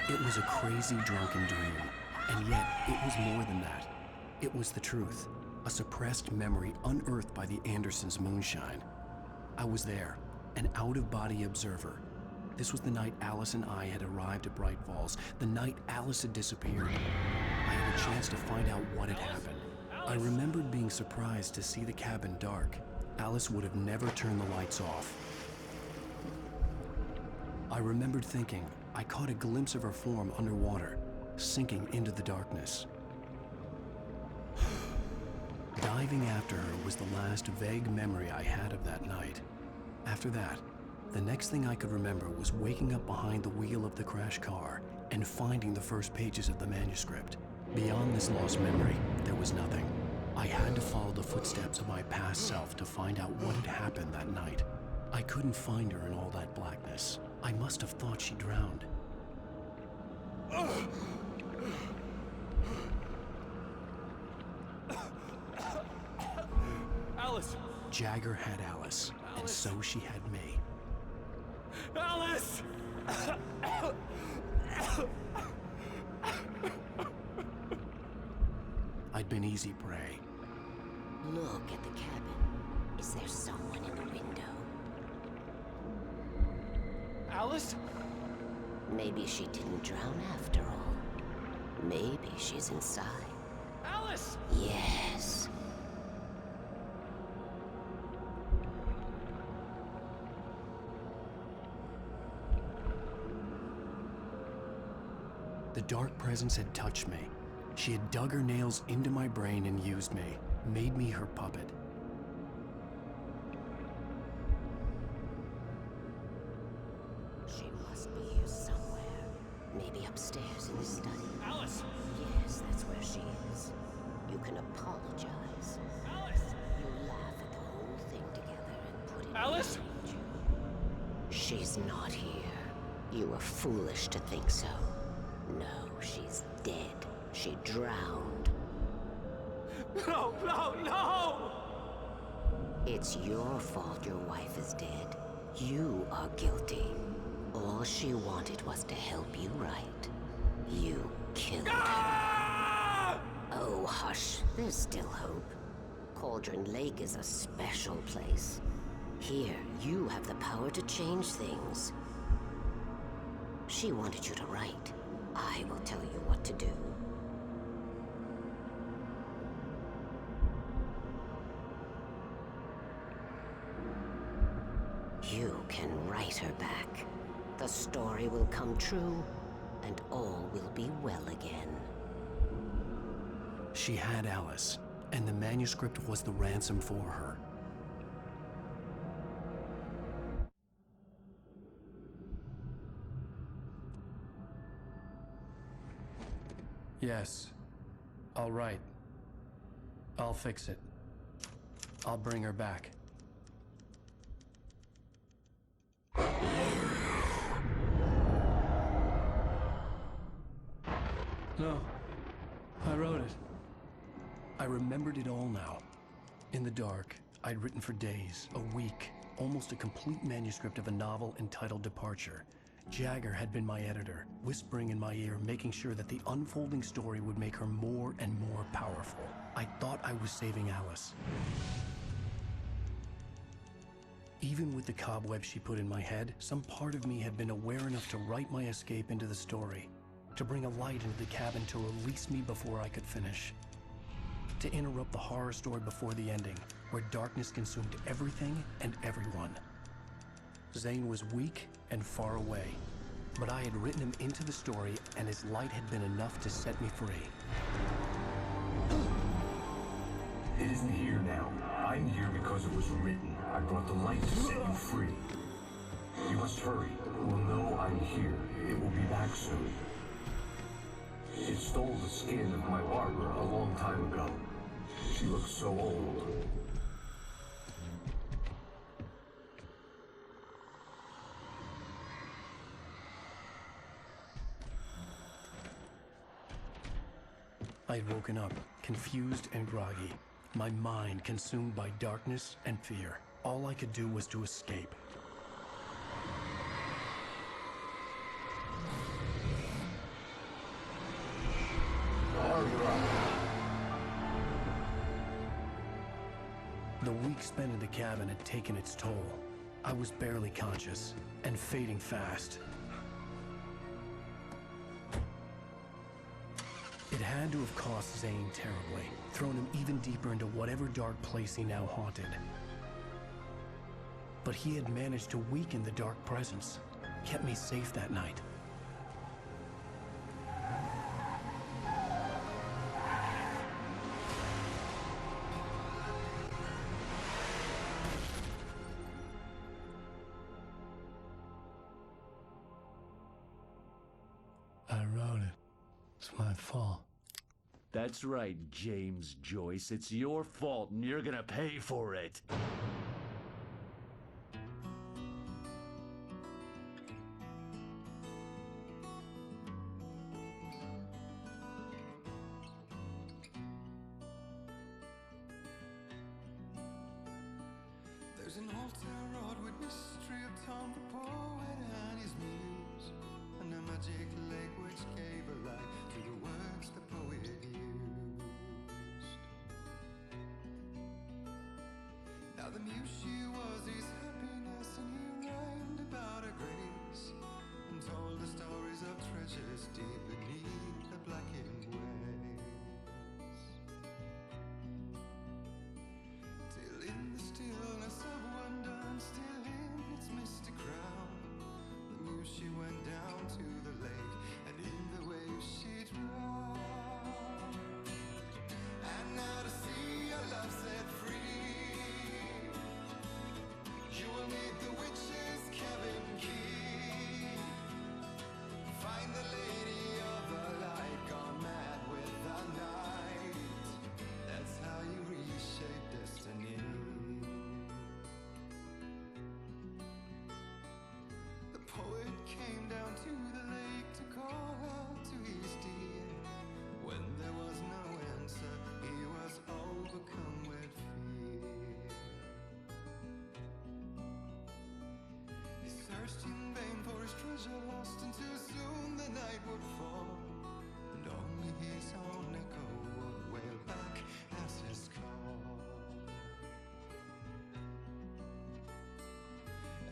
It was a crazy, drunken dream, and yet it was more than that. It was the truth, a suppressed memory unearthed by the Andersons' moonshine. I was there, an out-of-body observer. This was the night Alice and I had arrived at Bright Falls, the night Alice had disappeared. I had a chance to find out what had happened. I remembered being surprised to see the cabin dark. Alice would have never turned the lights off. I remembered thinking I caught a glimpse of her form underwater, sinking into the darkness. Diving after her was the last vague memory I had of that night. After that, the next thing I could remember was waking up behind the wheel of the crashed car and finding the first pages of the manuscript. Beyond this lost memory, there was nothing. I had to follow the footsteps of my past self to find out what had happened that night. I couldn't find her in all that blackness. I must have thought she drowned. Alice! Jagger had Alice, and so she had me. Alice! I'd been easy prey. Look at the cabin. Is there someone in the window? Alice? Maybe she didn't drown after all. Maybe she's inside. Alice! Yes. The dark presence had touched me. She had dug her nails into my brain and used me, made me her puppet. She must be here somewhere. Maybe upstairs in the study. Alice! Yes, that's where she is. You can apologize. Alice! You laugh at the whole thing together and put it Alice? behind you. She's not here. You were foolish to think so. No, she's dead. She drowned. No, no, no! It's your fault your wife is dead. You are guilty. All she wanted was to help you right. You killed her. Ah! Oh, hush. There's still hope. Cauldron Lake is a special place. Here, you have the power to change things. She wanted you to write. I will tell you what to do. You can write her back. The story will come true, and all will be well again. She had Alice, and the manuscript was the ransom for her. Yes. All right. I'll fix it. I'll bring her back. No. I wrote it. I remembered it all now. In the dark, I'd written for days, a week, almost a complete manuscript of a novel entitled Departure. Jagger had been my editor, whispering in my ear, making sure that the unfolding story would make her more and more powerful. I thought I was saving Alice. Even with the cobwebs she put in my head, some part of me had been aware enough to write my escape into the story, to bring a light into the cabin to release me before I could finish, to interrupt the horror story before the ending, where darkness consumed everything and everyone. Zane was weak and far away, but I had written him into the story, and his light had been enough to set me free. It isn't here now. I'm here because it was written. I brought the light to set you free. You must hurry. It will know I'm here. It will be back soon. It stole the skin of my barber a long time ago. She looks so old. I had woken up, confused and groggy, my mind consumed by darkness and fear. All I could do was to escape. week spent in the cabin had taken its toll. I was barely conscious, and fading fast. It had to have cost Zane terribly, thrown him even deeper into whatever dark place he now haunted. But he had managed to weaken the dark presence, kept me safe that night. I wrote it. It's my fault. That's right, James Joyce. It's your fault, and you're gonna pay for it. There's an altar wrought with mystery upon the poet and his muse, and a magic lake which gave a light to the words the poet used. Now the muse she was his happiness, and he rhymed about her grace, and told the stories of treasures deep beneath the blackened waves. Till in the stillness of wonder and still in its mystic crown, the muse she went down to the lake, and in the waves she drowned. And now to see your love set free, you will need the witch's cabin key. Find the lady of the light, gone mad with the night. That's how you reshape destiny. The poet came down to the lake to call out to his dear. When there was no answer, he was overcome with fear. He searched in vain for his treasure lost, and too soon the night would fall, and only his own echo would wail back as his call.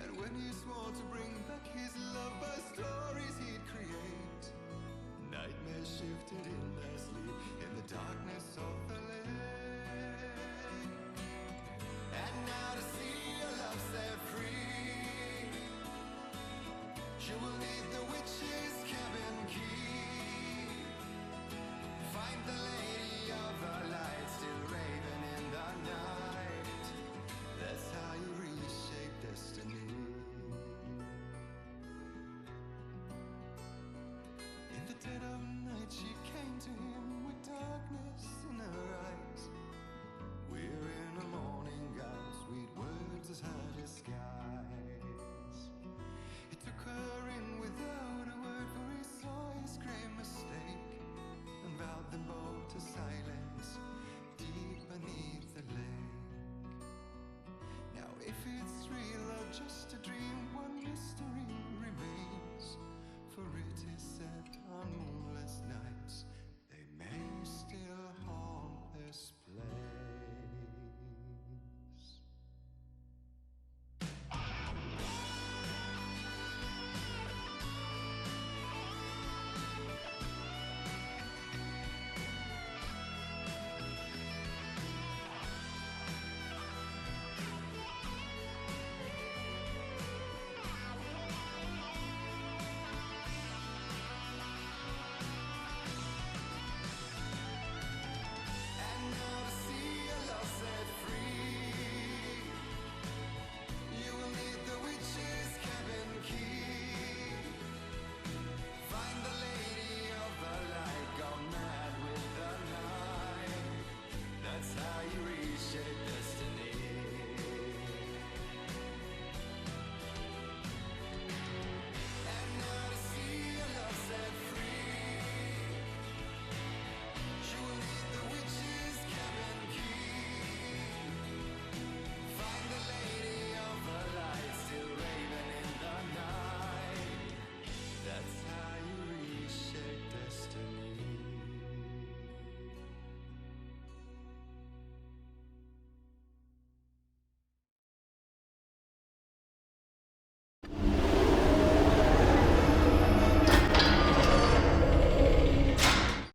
And when he swore to bring back his love by stories he'd create, nightmares shifted in their sleep in the darkness of the lake. And now to see your love set free, you will need the witch's cabin key. Find the lady of the light, still raving in the night. That's how you reshape destiny. In the dead of night she came to him with darkness in her eyes. We're in a morning gown, sweet words as hard as skies. He took her in without a word, for he saw his grave mistake, and vowed them both to silence deep beneath the lake. Now if it's real or just